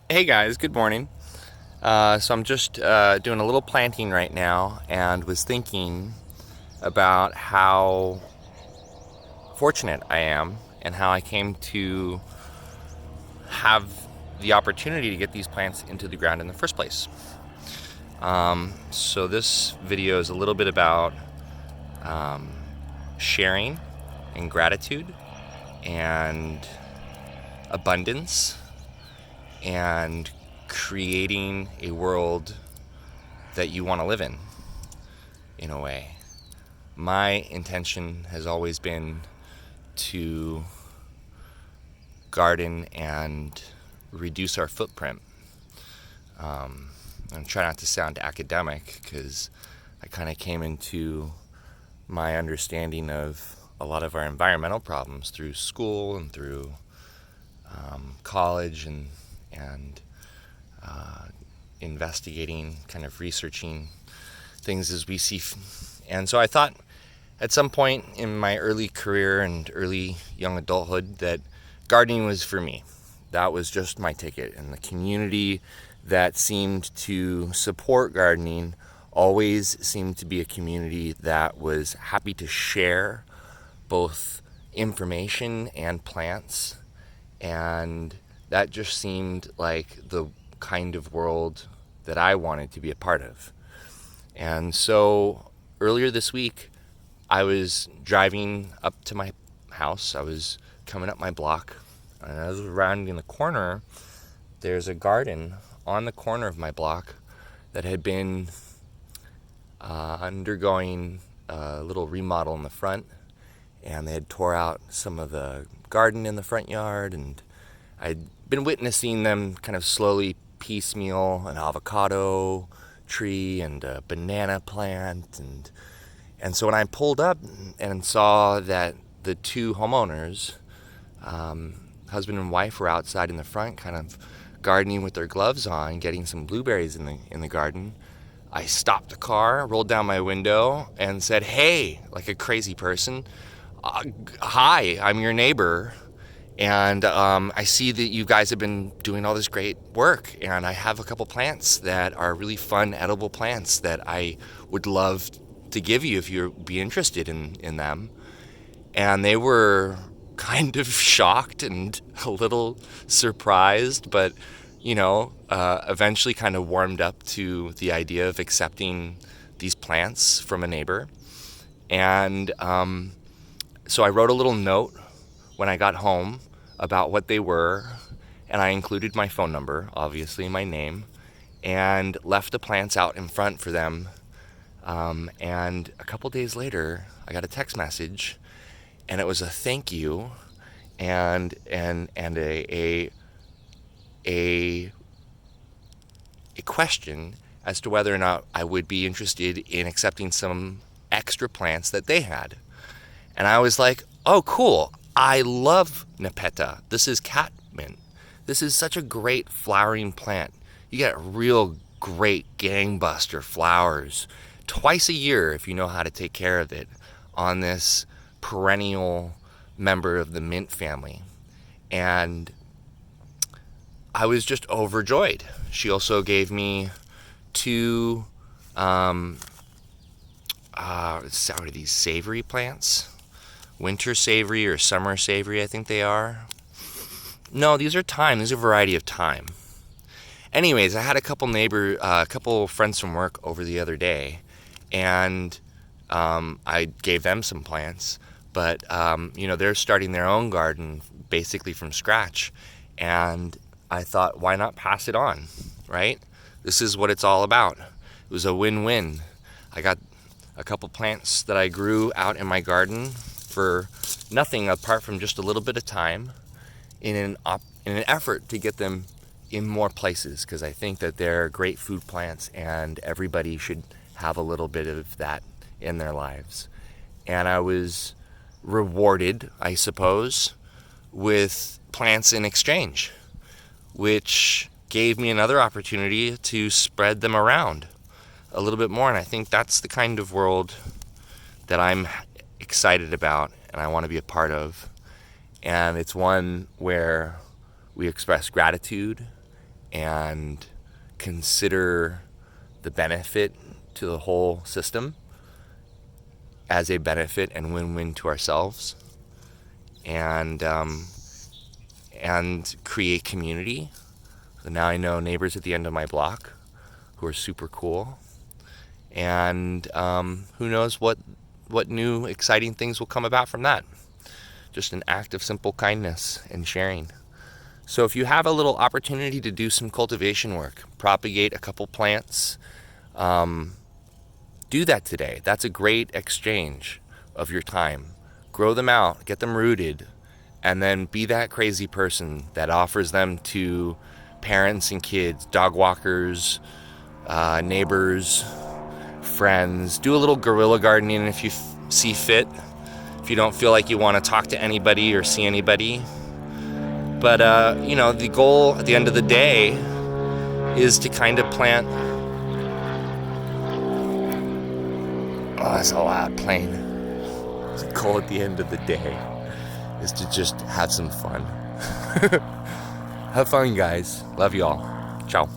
Hey guys, good morning. So I'm just doing a little planting right now and was thinking about how fortunate I am and how I came to have the opportunity to get these plants into the ground in the first place. So this video is a little bit about sharing and gratitude and abundance and creating a world that you want to live in a way. My intention has always been to garden and reduce our footprint. And try not to sound academic because I kind of came into my understanding of a lot of our environmental problems through school and through college and investigating, kind of researching things as we see. And so I thought at some point in my early career and early young adulthood that gardening was for me. That was just my ticket. And the community that seemed to support gardening always seemed to be a community that was happy to share both information and plants. And that just seemed like the kind of world that I wanted to be a part of. And so earlier this week, I was driving up to my house. I was coming up my block, and I was rounding the corner. There's a garden on the corner of my block that had been undergoing a little remodel in the front, and they had tore out some of the garden in the front yard, and I'd been witnessing them kind of slowly piecemeal an avocado tree and a banana plant, and so when I pulled up and saw that the two homeowners, husband and wife, were outside in the front, kind of gardening with their gloves on, getting some blueberries in the garden, I stopped the car, rolled down my window, and said, "Hey," like a crazy person, "Hi, I'm your neighbor, and I see that you guys have been doing all this great work, and I have a couple plants that are really fun, edible plants that I would love to give you if you'd be interested in them." And they were kind of shocked and a little surprised, but eventually kind of warmed up to the idea of accepting these plants from a neighbor. And so I wrote a little note when I got home about what they were, and I included my phone number, obviously my name, and left the plants out in front for them. And a couple days later, I got a text message, and it was a thank you and a question as to whether or not I would be interested in accepting some extra plants that they had. And I was like, "Oh, cool. I love Nepeta. This is catmint. This is such a great flowering plant. You get real great gangbuster flowers twice a year if you know how to take care of it on this perennial member of the mint family." And I was just overjoyed. She also gave me two, what are these, savory plants? Winter savory or summer savory, I think they are. No, these are thyme. These are a variety of thyme. Anyways, I had a couple friends from work over the other day, and I gave them some plants. But they're starting their own garden basically from scratch, and I thought, why not pass it on, right? This is what it's all about. It was a win-win. I got a couple plants that I grew out in my garden for nothing apart from just a little bit of time in an effort to get them in more places, because I think that they're great food plants and everybody should have a little bit of that in their lives. And I was rewarded, I suppose, with plants in exchange, which gave me another opportunity to spread them around a little bit more. And I think that's the kind of world that I'm excited about and I want to be a part of. And it's one where we express gratitude and consider the benefit to the whole system as a benefit and win-win to ourselves, and create community. So now I know neighbors at the end of my block who are super cool, and who knows what new exciting things will come about from that. Just an act of simple kindness and sharing. So if you have a little opportunity to do some cultivation work, propagate a couple plants, do that today. That's a great exchange of your time. Grow them out, get them rooted, and then be that crazy person that offers them to parents and kids, dog walkers, neighbors, friends. Do a little guerrilla gardening if you see fit, if you don't feel like you want to talk to anybody or see anybody. But, the goal at the end of the day is to kind of plant... Oh, that's a loud plane. The goal at the end of the day is to just have some fun. Have fun, guys. Love you all. Ciao.